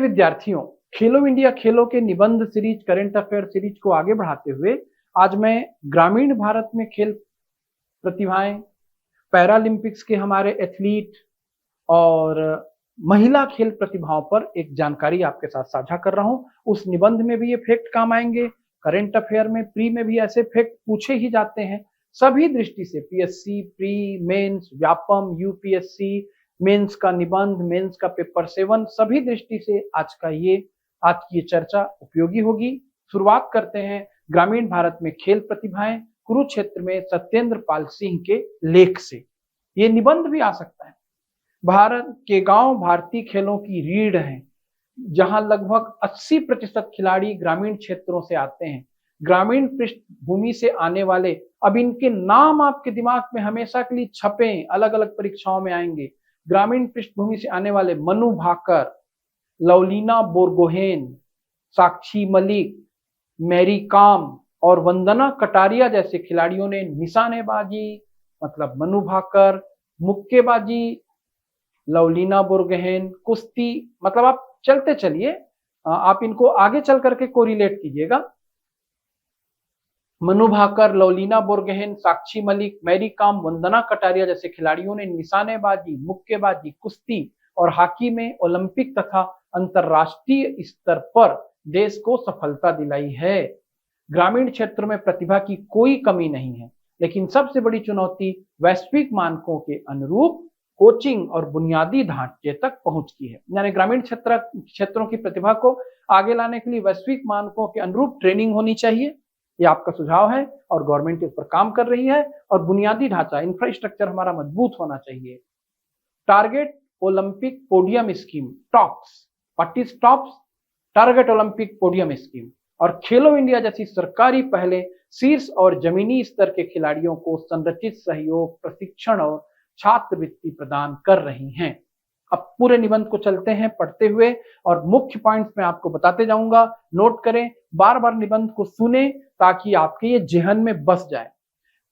विद्यार्थियों, खेलो इंडिया खेलों के निबंध सीरीज, करंट अफेयर सीरीज को आगे बढ़ाते हुए आज मैं ग्रामीण भारत में खेल प्रतिभाएं, पैरालंपिक्स के हमारे एथलीट और महिला खेल प्रतिभाओं पर एक जानकारी आपके साथ साझा कर रहा हूं। उस निबंध में भी ये फैक्ट काम आएंगे, करंट अफेयर में प्री में भी ऐसे फैक्ट पूछे ही जाते हैं। सभी दृष्टि से PSC, pre, mains, Vyapam, UPSC, mains का निबंध, मेंस का पेपर 7, सभी दृष्टि से आज की ये चर्चा उपयोगी होगी। शुरुआत करते हैं ग्रामीण भारत में खेल प्रतिभाएं, कुरुक्षेत्र में सत्येंद्र पाल सिंह के लेख से। ये निबंध भी आ सकता है। भारत के गांव भारतीय खेलों की रीढ़ हैं, जहां लगभग 80% खिलाड़ी ग्रामीण क्षेत्रों से आते हैं। ग्रामीण पृष्ठभूमि से आने वाले, अब इनके नाम आपके दिमाग में हमेशा के लिए छपे, अलग अलग परीक्षाओं में आएंगे। ग्रामीण पृष्ठभूमि से आने वाले मनु भाकर, लवलीना बोरगोहेन, साक्षी मलिक, मैरी कॉम और वंदना कटारिया जैसे खिलाड़ियों ने निशानेबाजी मतलब मनु भाकर, मुक्केबाजी लवलीना बोरगोहेन, कुश्ती, मतलब आप चलते चलिए, आप इनको आगे चल करके कोरिलेट कीजिएगा। मनु भाकर, लवलीना बोरगोहेन, साक्षी मलिक, मैरी कॉम, वंदना कटारिया जैसे खिलाड़ियों ने निशानेबाजी, मुक्केबाजी, कुश्ती और हॉकी में ओलंपिक तथा अंतरराष्ट्रीय स्तर पर देश को सफलता दिलाई है। ग्रामीण क्षेत्र में प्रतिभा की कोई कमी नहीं है, लेकिन सबसे बड़ी चुनौती वैश्विक मानकों के अनुरूप कोचिंग और बुनियादी ढांचे तक पहुंच की है। यानी ग्रामीण क्षेत्रों की प्रतिभा को आगे लाने के लिए वैश्विक मानकों के अनुरूप ट्रेनिंग होनी चाहिए, ये आपका सुझाव है और गवर्नमेंट इस पर काम कर रही है। और बुनियादी ढांचा, इंफ्रास्ट्रक्चर हमारा मजबूत होना चाहिए। Target Olympic podium scheme, tops, what is tops? Target Olympic podium scheme और खेलो इंडिया जैसी सरकारी पहले शीर्ष और जमीनी स्तर के खिलाड़ियों को संरचित सहयोग, प्रशिक्षण और छात्रवृत्ति प्रदान कर रही हैं। अब पूरे निबंध को चलते हैं पढ़ते हुए और मुख्य पॉइंट्स में आपको बताते जाऊंगा। नोट करें, बार बार निबंध को सुने ताकि आपके ये जेहन में बस जाए।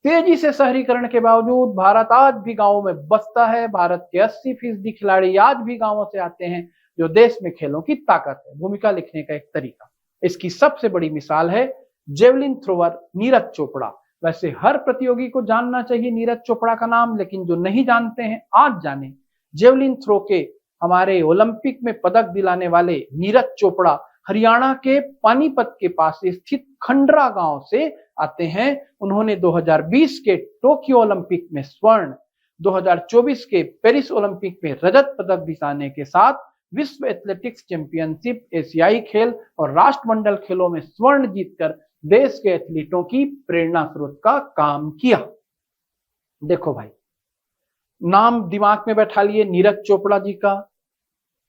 तेजी से शहरीकरण के बावजूद भारत आज भी गांवों में बसता है। भारत के 80% खिलाड़ी आज भी गांवों से आते हैं, जो देश में खेलों की ताकत है। भूमिका लिखने का एक तरीका, इसकी सबसे बड़ी मिसाल है जेवलिन थ्रोअर नीरज चोपड़ा। वैसे हर प्रतियोगी को जानना चाहिए नीरज चोपड़ा का नाम, लेकिन जो नहीं जानते हैं आज जाने। जेवलिन थ्रो के हमारे ओलंपिक में पदक दिलाने वाले नीरज चोपड़ा हरियाणा के पानीपत के पास स्थित खंडरा गांव से आते हैं। उन्होंने 2020 के टोक्यो ओलंपिक में स्वर्ण, 2024 के पेरिस ओलंपिक में रजत पदक दिलाने के साथ विश्व एथलेटिक्स चैंपियनशिप, एशियाई खेल और राष्ट्रमंडल खेलों में स्वर्ण जीतकर देश के एथलीटों की प्रेरणा स्रोत का काम किया। देखो भाई, नाम दिमाग में बैठा लिए नीरज चोपड़ा जी का,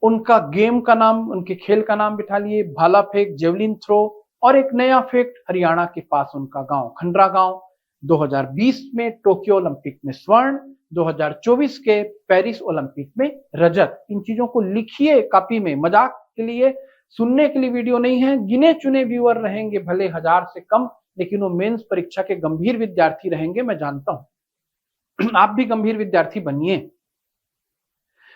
उनका गेम का नाम, उनके खेल का नाम बिठा लिए भाला फेंक, जेवलिन थ्रो, और एक नया फैक्ट, हरियाणा के पास उनका गांव खंडरा गांव। 2020 में टोक्यो ओलंपिक में स्वर्ण, 2024 के पेरिस ओलंपिक में रजत। इन चीजों को लिखिए कॉपी में, मजाक के लिए, सुनने के लिए वीडियो नहीं है। गिने चुने व्यूअर रहेंगे, भले 1000 से कम, लेकिन वो मेंस परीक्षा के गंभीर विद्यार्थी रहेंगे, मैं जानता हूं। आप भी गंभीर विद्यार्थी बनिए।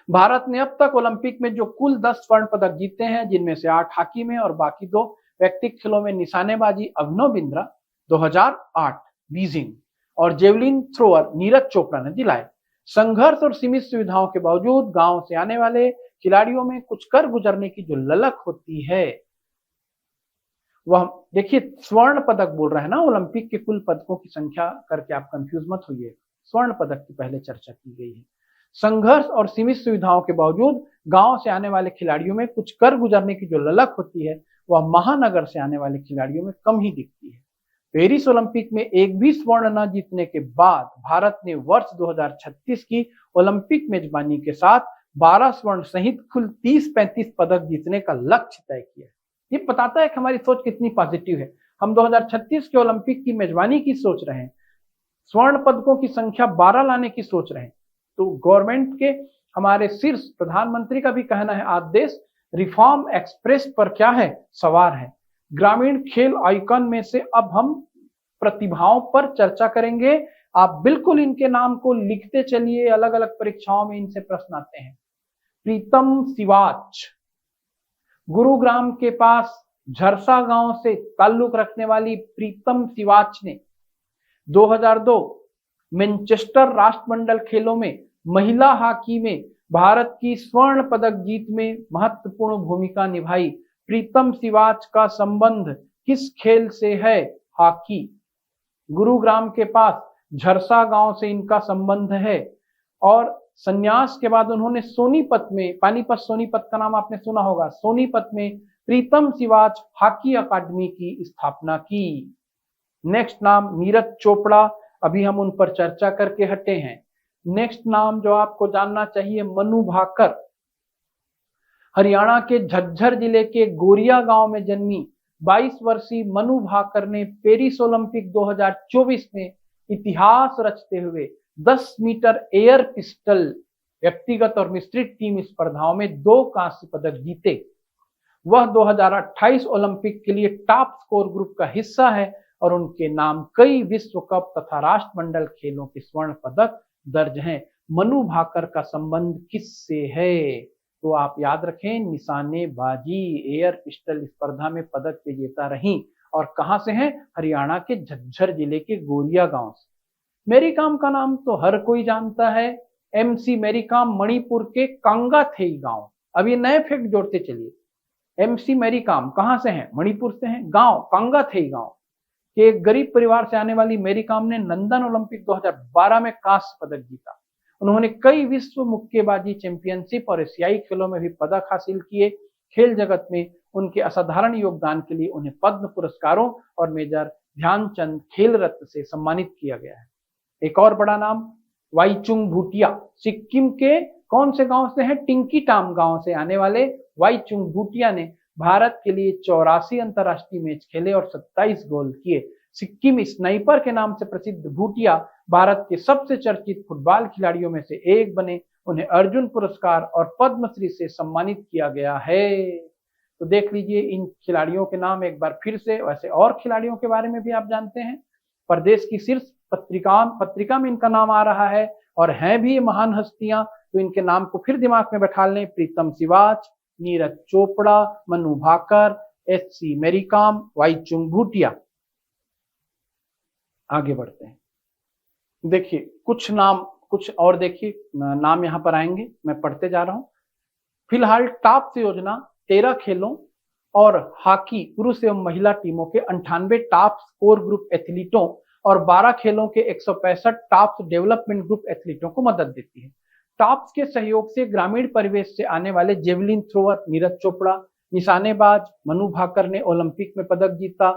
भारत ने अब तक ओलंपिक में जो कुल 10 स्वर्ण पदक जीते हैं, जिनमें से 8 हॉकी में और बाकी 2 व्यक्तिगत खेलों में निशानेबाजी अभिनव बिंद्रा 2008 बीजिंग और जेवलिन थ्रोअर नीरज चोपड़ा ने दिलाए। संघर्ष और सीमित सुविधाओं के बावजूद गांव से आने वाले खिलाड़ियों में कुछ कर गुजरने की जो ललक होती है, वह देखिए, स्वर्ण पदक बोल रहे हैं ना, ओलंपिक के कुल पदकों की संख्या करके आप कंफ्यूज मत होइए, स्वर्ण पदक की पहले चर्चा की गई है। संघर्ष और सीमित सुविधाओं के बावजूद गांव से आने वाले खिलाड़ियों में कुछ कर गुजरने की जो ललक होती है, वह महानगर से आने वाले खिलाड़ियों में कम ही दिखती है। पेरिस ओलंपिक में एक भी स्वर्ण न जीतने के बाद भारत ने वर्ष 2036 की ओलंपिक मेजबानी के साथ 12 स्वर्ण सहित कुल 30-35 पदक जीतने का लक्ष्य तय किया। ये बताता है कि हमारी सोच कितनी पॉजिटिव है। हम 2036 के ओलंपिक की मेजबानी की सोच रहे हैं, स्वर्ण पदकों की संख्या 12 लाने की सोच रहे हैं। तो गवर्नमेंट के हमारे शीर्ष प्रधानमंत्री का भी कहना है, आज देश रिफॉर्म एक्सप्रेस पर क्या है, सवार है। ग्रामीण खेल आइकन में से अब हम प्रतिभाओं पर चर्चा करेंगे। आप बिल्कुल इनके नाम को लिखते चलिए, अलग अलग परीक्षाओं में इनसे प्रश्न आते हैं। प्रीतम सिवाच, गुरुग्राम के पास झरसा गांव से ताल्लुक रखने वाली प्रीतम सिवाच ने 2002 मैनचेस्टर राष्ट्रमंडल खेलों में महिला हॉकी में भारत की स्वर्ण पदक जीत में महत्वपूर्ण भूमिका निभाई। प्रीतम सिवाच का संबंध किस खेल से है? हॉकी। गुरुग्राम के पास झरसा गांव से इनका संबंध है और संन्यास के बाद उन्होंने सोनीपत में, पानीपत सोनीपत का नाम आपने सुना होगा, सोनीपत में प्रीतम सिवाच हॉकी अकादमी की स्थापना की। नेक्स्ट नाम नीरज चोपड़ा, अभी हम उन पर चर्चा करके हटे हैं। नेक्स्ट नाम जो आपको जानना चाहिए, मनु भाकर। हरियाणा के झज्जर जिले के गोरिया गांव में जन्मी 22 वर्षीय मनु भाकर ने पेरिस ओलंपिक 2024 में इतिहास रचते हुए 10 मीटर एयर पिस्टल व्यक्तिगत और मिश्रित टीम स्पर्धाओं में 2 कांस्य पदक जीते। वह 2028 ओलंपिक के लिए टॉप स्कोर ग्रुप का हिस्सा है और उनके नाम कई विश्व कप तथा राष्ट्रमंडल खेलों के स्वर्ण पदक दर्ज हैं। मनु भाकर का संबंध किससे है? तो आप याद रखें, निशानेबाजी एयर पिस्टल स्पर्धा में पदक विजेता रही और कहां से हैं? हरियाणा के झज्जर जिले के गोरिया गांव से। मैरी कॉम का नाम तो हर कोई जानता है, एमसी मैरी कॉम मणिपुर के कांगाथेई गांव। अब ये नए फैक्ट जोड़ते चलिए। एमसी मैरी कॉम कहां से हैं? मणिपुर से हैं। गांव कांगाथेई गांव के एक गरीब परिवार से आने वाली मैरी कॉम ने लंदन ओलंपिक 2012 में कांस्य पदक जीता। उन्होंने कई विश्व मुक्केबाजी चैंपियनशिप और एशियाई खेलों में भी पदक हासिल किए। खेल जगत में उनके असाधारण योगदान के लिए उन्हें पद्म पुरस्कारों और मेजर ध्यानचंद खेल रत्न से सम्मानित किया गया है। एक और बड़ा नाम वाईचुंग भूटिया, सिक्किम के कौन से गांव से हैं? टिंकीटाम गांव से आने वाले वाईचुंग भूटिया ने भारत के लिए 84 अंतरराष्ट्रीय मैच खेले और 27 गोल किए। सिक्किम स्नाइपर के नाम से प्रसिद्ध भूटिया भारत के सबसे चर्चित फुटबॉल खिलाड़ियों में से एक बने। उन्हें अर्जुन पुरस्कार और पद्मश्री से सम्मानित किया गया है। तो देख लीजिए इन खिलाड़ियों के नाम एक बार फिर से। वैसे और खिलाड़ियों के बारे में भी आप जानते हैं, प्रदेश की शीर्ष पत्रिका में इनका नाम आ रहा है और हैं भी महान हस्तियां, तो इनके नाम को फिर दिमाग में बैठा लें। प्रीतम सिवाच, नीरज चोपड़ा, मनु भाकर, एचसी मैरी कॉम, वाईचुंग भूटिया। आगे बढ़ते हैं। देखिए कुछ नाम, कुछ और देखिए नाम यहां पर आएंगे, मैं पढ़ते जा रहा हूं। फिलहाल टॉप्स योजना 13 खेलों और हॉकी पुरुष एवं महिला टीमों के 98 टॉप स्कोर ग्रुप एथलीटों और 12 खेलों के 165 टॉप्स डेवलपमेंट ग्रुप एथलीटों को मदद देती है। टॉप्स के सहयोग से ग्रामीण परिवेश से आने वाले जेवलिन थ्रोअर नीरज चोपड़ा, निशानेबाज मनु भाकर ने ओलंपिक में पदक जीता।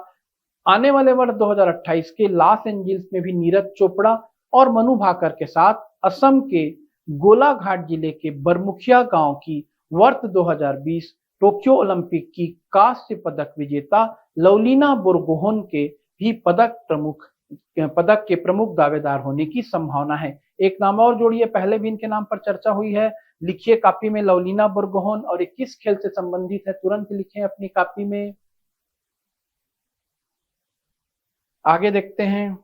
आने वाले वर्ष 2028 के लॉस एंजिल्स में भी नीरज चोपड़ा और मनु भाकर के साथ असम के गोलाघाट जिले के बरमुखिया गांव की वर्ष 2020 टोक्यो ओलंपिक की कांस्य पदक विजेता लवलीना बोरगोहेन के भी पदक के प्रमुख दावेदार होने की संभावना है। एक नाम और जोड़िए, पहले भी इनके नाम पर चर्चा हुई है। लिखिए कॉपी में लवलीना बोरगोहेन और 21 खेल से संबंधित है, तुरंत लिखें अपनी कॉपी में। आगे देखते हैं,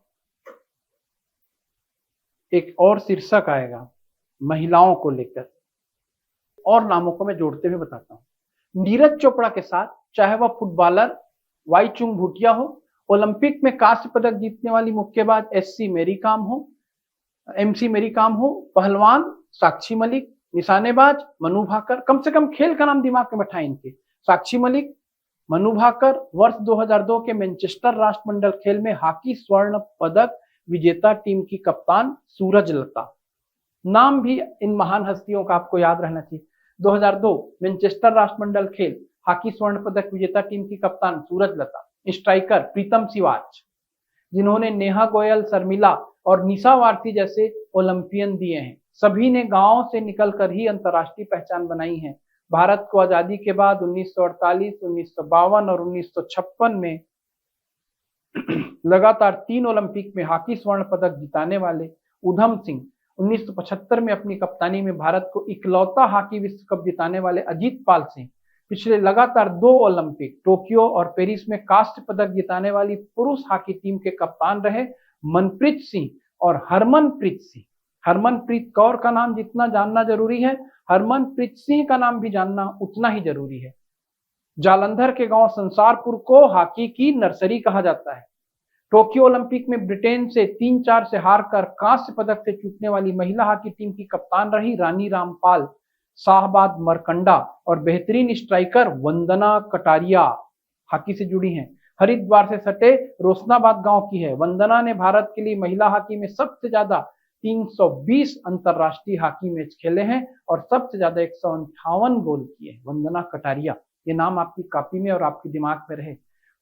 एक और शीर्षक आएगा महिलाओं को लेकर, और नामों को मैं जोड़ते हुए बताता हूं। नीरज चोपड़ा के साथ चाहे वह फुटबॉलर वाईचुंग भूटिया हो, ओलंपिक में कांस्य पदक जीतने वाली मुक्केबाज एमसी मैरी कॉम हो, पहलवान साक्षी मलिक, निशानेबाज मनु भाकर, कम से कम खेल का नाम दिमाग में बैठाएं इनके। साक्षी मलिक, मनु भाकर, वर्ष 2002 के मैनचेस्टर राष्ट्रमंडल खेल में हॉकी स्वर्ण पदक विजेता टीम की कप्तान सूरजलता। नाम भी इन महान हस्तियों का आपको याद रहना चाहिए। 2002 मैनचेस्टर राष्ट्रमंडल खेल हॉकी स्वर्ण पदक विजेता टीम की कप्तान सूरजलता। स्ट्राइकर प्रीतम सिवाच, जिन्होंने नेहा गोयल, शर्मिला और निशा वारसी जैसे ओलंपियन दिए हैं। सभी ने गांव से निकलकर ही अंतर्राष्ट्रीय पहचान बनाई है। भारत को आजादी के बाद 1948, 1952 और 1956 में लगातार 3 ओलंपिक में हॉकी स्वर्ण पदक जिताने वाले उधम सिंह, 1975 में अपनी कप्तानी में भारत को इकलौता हॉकी विश्व कप जिताने वाले अजीत पाल सिंह, पिछले लगातार 2 ओलंपिक टोक्यो और पेरिस में कांस्य पदक जिताने वाली पुरुष हॉकी टीम के कप्तान रहे मनप्रीत सिंह और हरमनप्रीत सिंह। हरमनप्रीत कौर का नाम जितना जानना जरूरी है, हरमनप्रीत सिंह का नाम भी जानना उतना ही जरूरी है। जालंधर के गांव संसारपुर को हॉकी की नर्सरी कहा जाता है। टोक्यो ओलंपिक में ब्रिटेन से 3-4 से हारकर कांस्य पदक से चूकने वाली महिला हॉकी टीम की कप्तान रही रानी रामपाल, शाहबाद मरकंडा और बेहतरीन स्ट्राइकर वंदना कटारिया हॉकी से जुड़ी हैं। हरिद्वार से सटे रोशनाबाद गांव की है। वंदना ने भारत के लिए महिला हॉकी में सबसे ज्यादा 320 अंतरराष्ट्रीय हॉकी मैच खेले हैं और सबसे ज्यादा 158 गोल किए। वंदना कटारिया, ये नाम आपकी कॉपी में और आपके दिमाग में रहे।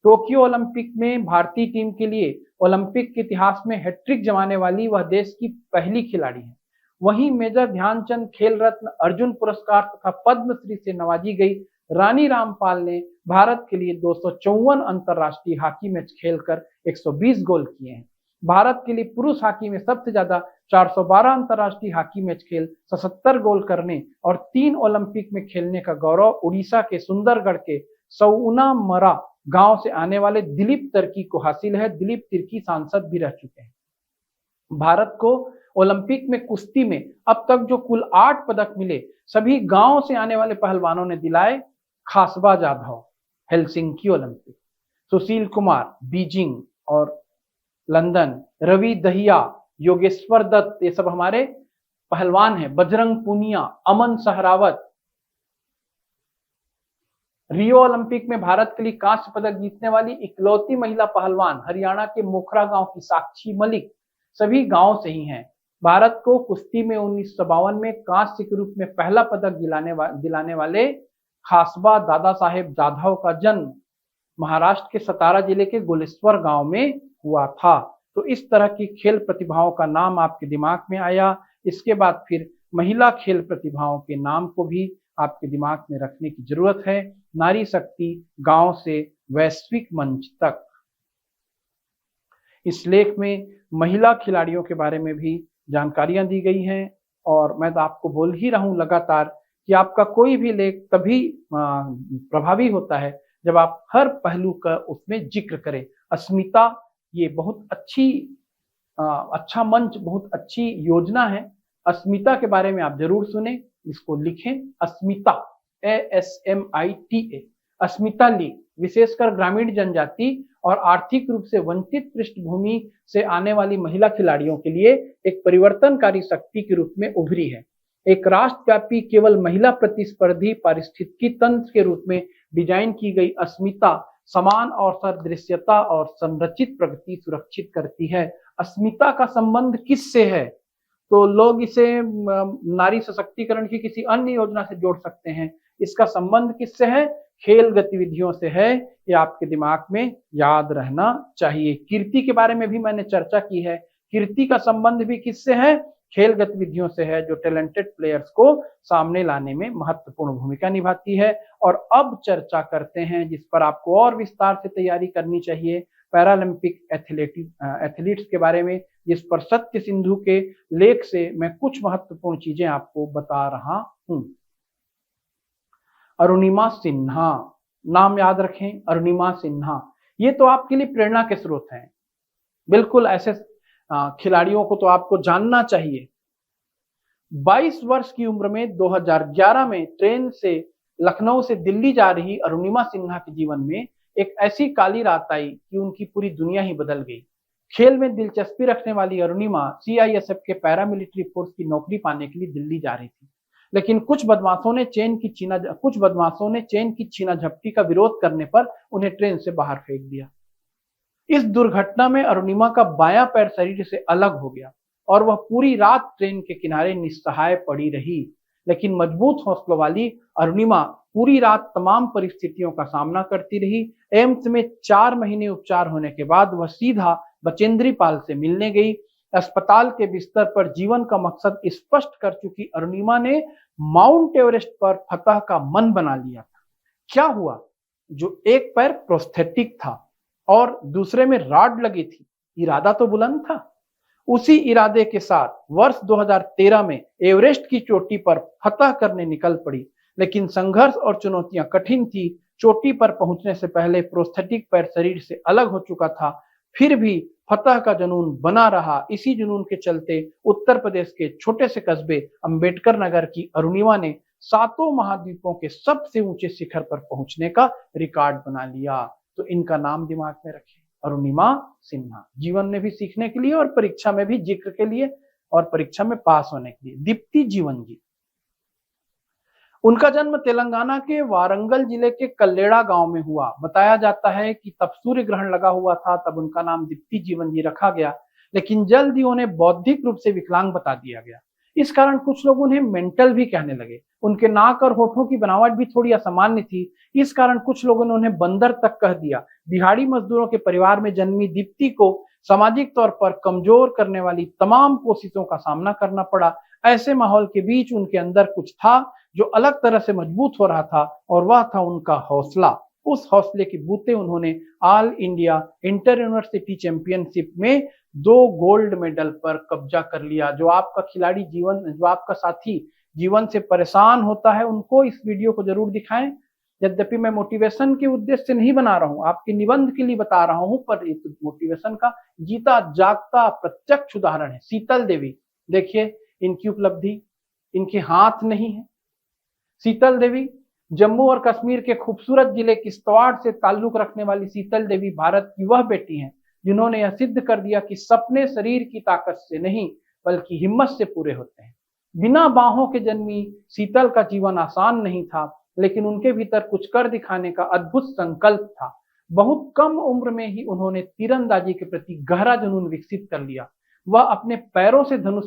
टोक्यो ओलंपिक में भारतीय टीम के लिए ओलंपिक के इतिहास में हैट्रिक जमाने वाली वह देश की पहली खिलाड़ी है। वहीं मेजर ध्यानचंद खेल रत्न, अर्जुन पुरस्कार तथा पद्मश्री से नवाजी गई रानी रामपाल ने भारत के लिए 254 अंतरराष्ट्रीय हॉकी मैच खेलकर 120 गोल किए हैं। भारत के लिए पुरुष हॉकी में सबसे ज्यादा 412 अंतरराष्ट्रीय हॉकी मैच खेल, 77 गोल करने और 3 ओलंपिक में खेलने का गौरव उड़ीसा के सुंदरगढ़ के सौउनामरा गांव से आने वाले दिलीप तिर्की को हासिल है। दिलीप तिर्की सांसद भी रह चुके हैं। भारत को ओलंपिक में कुश्ती में अब तक जो कुल 8 पदक मिले, सभी गांव से आने वाले पहलवानों ने दिलाए। खासबा Jadhav Helsinki Olympic, Sushil Kumar Beijing और लंदन, रवि दहिया, योगेश्वर दत्त, ये सब हमारे पहलवान हैं। बजरंग पुनिया, अमन सहरावत। रियो ओलंपिक में भारत के लिए कांस्य पदक जीतने वाली इकलौती महिला पहलवान हरियाणा के मोखरा गांव की साक्षी मलिक, सभी गांव से ही हैं। भारत को कुश्ती में 1952 में कांस्य के रूप में पहला पदक दिलाने वाले खासबा दादा साहेब जाधव का जन्म महाराष्ट्र के सतारा जिले के गोलेश्वर गांव में हुआ था। तो इस तरह की खेल प्रतिभाओं का नाम आपके दिमाग में आया। इसके बाद फिर महिला खेल प्रतिभाओं के नाम को भी आपके दिमाग में रखने की जरूरत है। नारी शक्ति गांव से वैश्विक मंच तक। इस लेख में महिला खिलाड़ियों के बारे में भी जानकारियां दी गई हैं और मैं तो आपको बोल ही रहा हूं लगातार कि आपका कोई भी लेख तभी प्रभावी होता है जब आप हर पहलू का उसमें जिक्र करें। अस्मिता, ये बहुत अच्छा मंच, बहुत अच्छी योजना है। अस्मिता के बारे में आप जरूर सुने, इसको लिखें। अस्मिता, ASMITA, अस्मिता लीग विशेषकर ग्रामीण जनजाति और आर्थिक रूप से वंचित पृष्ठभूमि से आने वाली महिला खिलाड़ियों के लिए एक परिवर्तनकारी शक्ति के रूप में उभरी है। एक राष्ट्रव्यापी केवल महिला प्रतिस्पर्धी पारिस्थितिकी तंत्र के रूप में डिजाइन की गई अस्मिता समान अवसर, दृश्यता और संरचित प्रगति सुरक्षित करती है। अस्मिता का संबंध किससे है? तो लोग इसे नारी सशक्तिकरण की किसी अन्य योजना से जोड़ सकते हैं। इसका संबंध किससे है? खेल गतिविधियों से है। ये आपके दिमाग में याद रहना चाहिए। कीर्ति के बारे में भी मैंने चर्चा की है। कीर्ति का संबंध भी किससे है? खेल गतिविधियों से है, जो टैलेंटेड प्लेयर्स को सामने लाने में महत्वपूर्ण भूमिका निभाती है। और अब चर्चा करते हैं जिस पर आपको और विस्तार से तैयारी करनी चाहिए, पैरालंपिक एथलीट्स के बारे में, जिस पर सत्य सिंधु के लेख से मैं कुछ महत्वपूर्ण चीजें आपको बता रहा हूं। अरुणिमा सिन्हा, नाम याद रखें, अरुणिमा सिन्हा। ये तो आपके लिए प्रेरणा के स्रोत हैं। बिल्कुल ऐसे खिलाड़ियों को तो आपको जानना चाहिए। 22 वर्ष की उम्र में 2011 में ट्रेन से लखनऊ से दिल्ली जा रही अरुणिमा सिन्हा के जीवन में एक ऐसी काली रात आई कि उनकी पूरी दुनिया ही बदल गई। खेल में दिलचस्पी रखने वाली अरुणिमा CISF के पैरामिलिट्री फोर्स की नौकरी पाने के लिए दिल्ली जा रही थी, लेकिन कुछ बदमाशों ने चेन की छीना झपटी का विरोध करने पर उन्हें ट्रेन से बाहर फेंक दिया। इस दुर्घटना में अरुणिमा का बायां पैर शरीर से अलग हो गया और वह पूरी रात ट्रेन के किनारे निस्सहाय पड़ी रही। लेकिन मजबूत हौसलों वाली अरुणिमा पूरी रात तमाम परिस्थितियों का सामना करती रही। एम्स में 4 महीने उपचार होने के बाद वह सीधा बचेंद्री पाल से मिलने गई। अस्पताल के बिस्तर पर जीवन का मकसद स्पष्ट कर चुकी अरुणिमा ने माउंट एवरेस्ट पर फतह का मन बना लिया था। क्या हुआ? जो एक पैर प्रोस्थेटिक था और दूसरे में रॉड लगी थी, इरादा तो बुलंद था। उसी इरादे के साथ वर्ष 2013 में एवरेस्ट की चोटी पर फतह करने निकल पड़ी, लेकिन संघर्ष और चुनौतियां कठिन थी। चोटी पर पहुंचने से पहले प्रोस्थेटिक पैर शरीर से अलग हो चुका था, फिर भी फतह का जुनून बना रहा। इसी जुनून के चलते उत्तर प्रदेश के छोटे से कस्बे अंबेडकर नगर की अरुणिमा ने सातों महाद्वीपों के सबसे ऊंचे शिखर पर पहुंचने का रिकॉर्ड बना लिया। तो इनका नाम दिमाग में रखें, अरुणिमा सिन्हा। जीवन में भी सीखने के लिए और परीक्षा में भी जिक्र के लिए और परीक्षा में पास होने के लिए। दीप्ति जीवन जी, उनका जन्म तेलंगाना के वारंगल जिले के कल्लेड़ा गांव में हुआ। बताया जाता है कि तब सूर्य ग्रहण लगा हुआ था, तब उनका नाम दीप्ति जीवन जी रखा गया, लेकिन जल्द ही उन्हें बौद्धिक रूप से विकलांग बता दिया गया। इस कारण कुछ लोग उन्हें मेंटल भी कहने लगे। उनके नाक और होठों की बनावट भी थोड़ी असामान्य थी, इस कारण कुछ लोगों ने उन्हें बंदर तक कह दिया। दिहाड़ी मजदूरों के परिवार में जन्मी दीप्ति को सामाजिक तौर पर कमजोर करने वाली तमाम कोशिशों का सामना करना पड़ा। ऐसे माहौल के बीच उनके अंदर कुछ था जो अलग तरह से मजबूत हो रहा था, और वह था उनका हौसला। उस हौसले के बूते उन्होंने all India inter university championship में 2 गोल्ड मेडल पर कब्जा कर लिया। जो आपका खिलाड़ी जीवन, जो आपका साथी जीवन से परेशान होता है, उनको इस वीडियो को जरूर दिखाएं। यद्यपि मैं मोटिवेशन के उद्देश्य से नहीं बना रहा हूं, आपके निबंध के लिए बता रहा हूं, पर एक मोटिवेशन का जीता जागता प्रत्यक्ष उदाहरण है शीतल देवी। देखिए इनकी उपलब्धि, इनके हाथ नहीं है। शीतल देवी जम्मू और कश्मीर के खूबसूरत जिले किश्तवाड़ से ताल्लुक रखने वाली शीतल देवी भारत की वह बेटी हैं जिन्होंने यह सिद्ध कर दिया कि सपने शरीर की ताकत से नहीं बल्कि हिम्मत से पूरे होते हैं। बिना बाहों के जन्मी शीतल का जीवन आसान नहीं था, लेकिन उनके भीतर कुछ कर दिखाने का अद्भुत संकल्प था। बहुत कम उम्र में ही उन्होंने तीरंदाजी के प्रति गहरा जुनून विकसित कर लिया। वह अपने पैरों से धनुष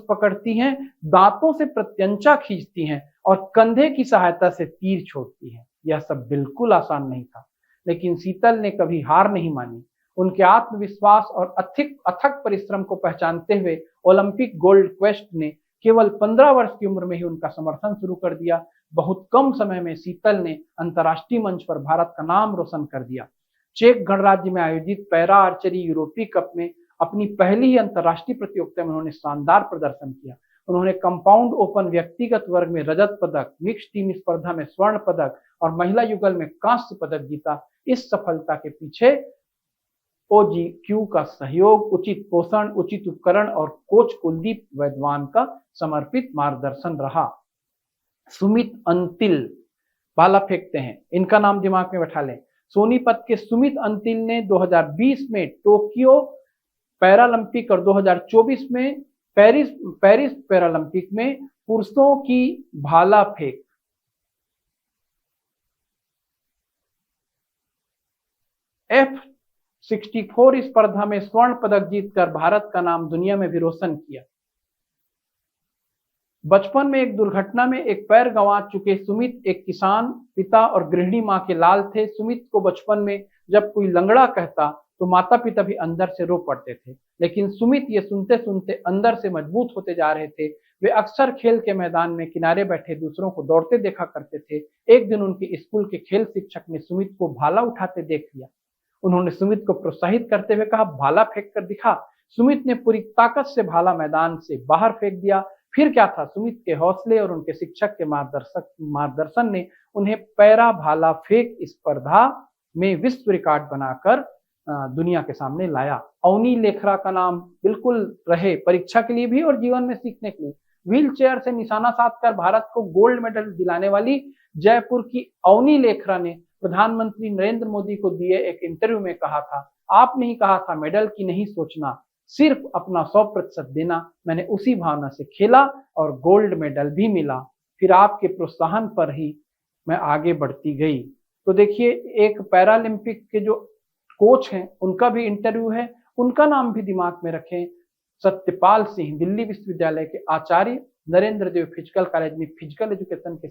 पकड़ती हैं, दांतों से प्रत्यंचा खींचती हैं और कंधे की सहायता से तीर छोड़ती हैं। यह सब बिल्कुल आसान नहीं था, लेकिन शीतल ने कभी हार नहीं मानी। उनके आत्मविश्वास और अथक परिश्रम को पहचानते हुए ओलंपिक गोल्ड क्वेस्ट ने केवल 15 वर्ष की उम्र में ही उनका समर्थन शुरू कर दिया। बहुत कम समय में शीतल ने अंतर्राष्ट्रीय मंच पर भारत का नाम रोशन कर दिया। चेक गणराज्य में आयोजित पैरा आर्चरी यूरोपीय कप में अपनी पहली ही अंतर्राष्ट्रीय प्रतियोगिता में उन्होंने शानदार प्रदर्शन किया। उन्होंने कंपाउंड ओपन व्यक्तिगत वर्ग में रजत पदक, मिक्स टीम स्पर्धा में स्वर्ण पदक और महिला युगल में कांस्य पदक जीता। इस सफलता के पीछे OGQ का सहयोग, उचित पोषण, उचित उपकरण और कोच कुलदीप वैद्वान का समर्पित मार्गदर्शन रहा। सुमित अंतिल भाला फेंकते हैं, इनका नाम दिमाग में बैठा लें। सोनीपत के सुमित अंतिल ने 2020 में टोक्यो पैरालंपिक और 2024 में पेरिस पैरालंपिक में पुरुषों की भाला फेंक F64 स्पर्धा में स्वर्ण पदक जीतकर भारत का नाम दुनिया में भी रोशन किया। बचपन में एक दुर्घटना में एक पैर गंवा चुके सुमित एक किसान पिता और गृहिणी मां के लाल थे। सुमित को बचपन में जब कोई लंगड़ा कहता तो माता पिता भी अंदर से रो पड़ते थे, लेकिन सुमित ये सुनते सुनते अंदर से मजबूत होते जा रहे थे। वे अक्सर खेल के मैदान में किनारे बैठे दूसरों को दौड़ते देखा करते थे। एक दिन उनके स्कूल के खेल शिक्षक ने सुमित को भाला उठाते देख लिया। उन्होंने सुमित को प्रोत्साहित करते हुए कहा, भाला फेंक कर दिखा। सुमित ने पूरी ताकत से भाला मैदान से बाहर फेंक दिया। फिर क्या था, सुमित के हौसले और उनके शिक्षक के मार्गदर्शन ने उन्हें पैरा भाला फेंक स्पर्धा में विश्व रिकॉर्ड बनाकर दुनिया के सामने लाया। अवनी लेखरा का नाम बिल्कुल रहे परीक्षा के लिए भी और जीवन में सीखने के लिए। व्हील चेयर से निशाना साधकर भारत को गोल्ड मेडल दिलाने वाली जयपुर की अवनी लेखरा ने प्रधानमंत्री नरेंद्र मोदी को दिए एक इंटरव्यू में कहा था, आपने ही कहा था मेडल की नहीं सोचना, सिर्फ अपना 100% देना। मैंने उसी भावना से खेला और गोल्ड मेडल भी मिला। फिर आपके प्रोत्साहन पर ही मैं आगे बढ़ती गई। तो देखिए, एक पैरालंपिक के जो कोच हैं उनका भी इंटरव्यू है, उनका नाम भी दिमाग में रखें। सत्यपाल सिंह दिल्ली विश्वविद्यालय के आचार्य, नरेंद्र देव फिजिकल कॉलेज में फिजिकल एजुकेशन के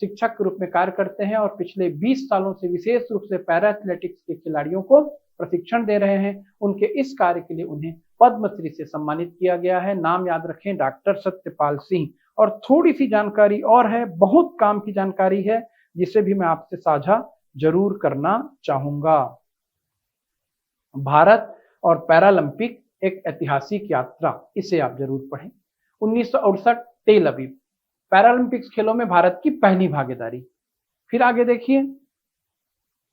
शिक्षक के रूप में कार्य करते हैं और पिछले 20 सालों से विशेष रूप से पैरा एथलेटिक्स के खिलाड़ियों को प्रशिक्षण दे रहे हैं। उनके इस कार्य के लिए उन्हें पद्मश्री से सम्मानित किया गया है। नाम याद रखें, डॉक्टर सत्यपाल सिंह। और थोड़ी सी जानकारी और है, बहुत काम की जानकारी है जिसे भी मैं आपसे साझा जरूर करना चाहूंगा। भारत और पैरालंपिक एक ऐतिहासिक यात्रा, इसे आप जरूर पढ़ें। 1968 तेल अवीव पैरालंपिक्स खेलों में भारत की पहली भागीदारी। फिर आगे देखिए,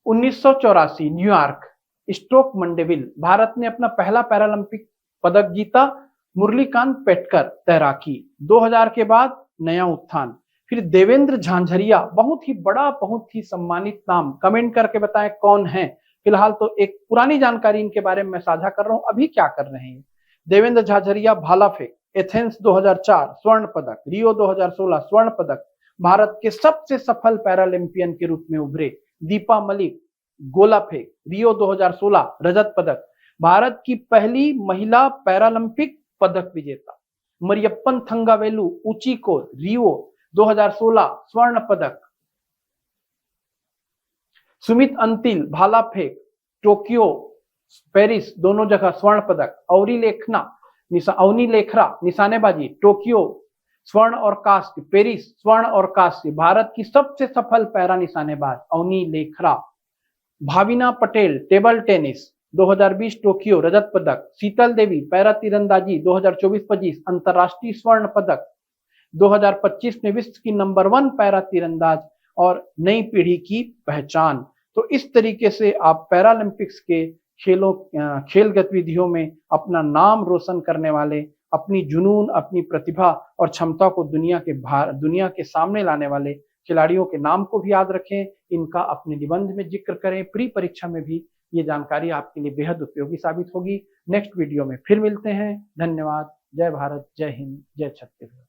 1984 न्यूयॉर्क स्ट्रोक मंडेविल, भारत ने अपना पहला पैरालंपिक पदक जीता। मुरलीकांत पेटकर तैराकी, 2000 के बाद नया उत्थान। फिर देवेंद्र झांझरिया, बहुत ही बड़ा, बहुत ही सम्मानित नाम, कमेंट करके बताएं कौन है। फिलहाल तो एक पुरानी जानकारी इनके बारे में मैं साझा कर रहा हूं, अभी क्या कर रहे हैं। देवेंद्र झाझरिया भाला फेंक, एथेंस 2004 स्वर्ण पदक, रियो 2016 स्वर्ण पदक, भारत के सबसे सफल पैरालंपियन के रूप में उभरे। दीपा मलिक गोला फेंक, रियो 2016 रजत पदक, भारत की पहली महिला पैरालंपिक पदक विजेता। मरियप्पन थंगावेलु ऊंचीकोर, रियो 2016 स्वर्ण पदक। सुमित अंतिल भाला फेंक, टोक्यो पेरिस दोनों जगह स्वर्ण पदक। अवनी लेखरा निशानेबाजी, टोक्यो स्वर्ण और कांस्य, पेरिस स्वर्ण और कांस्य। भारत की सबसे सफल पैरा निशानेबाज Avani Lekhara. Bhavina Patel table tennis, 2020 Tokyo रजत पदक। शीतल देवी पैरा तीरंदाजी, 2024-25 अंतरराष्ट्रीय स्वर्ण पदक। 2025 में विश्व की नंबर 1 पैरा तीरंदाज और नई पीढ़ी की पहचान। तो इस तरीके से आप पैरालंपिक्स के खेल गतिविधियों में अपना नाम रोशन करने वाले, अपनी जुनून, अपनी प्रतिभा और क्षमता को दुनिया के सामने लाने वाले खिलाड़ियों के नाम को भी याद रखें, इनका अपने निबंध में जिक्र करें। प्री परीक्षा में भी ये जानकारी आपके लिए बेहद उपयोगी साबित होगी। नेक्स्ट वीडियो में फिर मिलते हैं। धन्यवाद। जय भारत, जय हिंद, जय छत्तीसगढ़।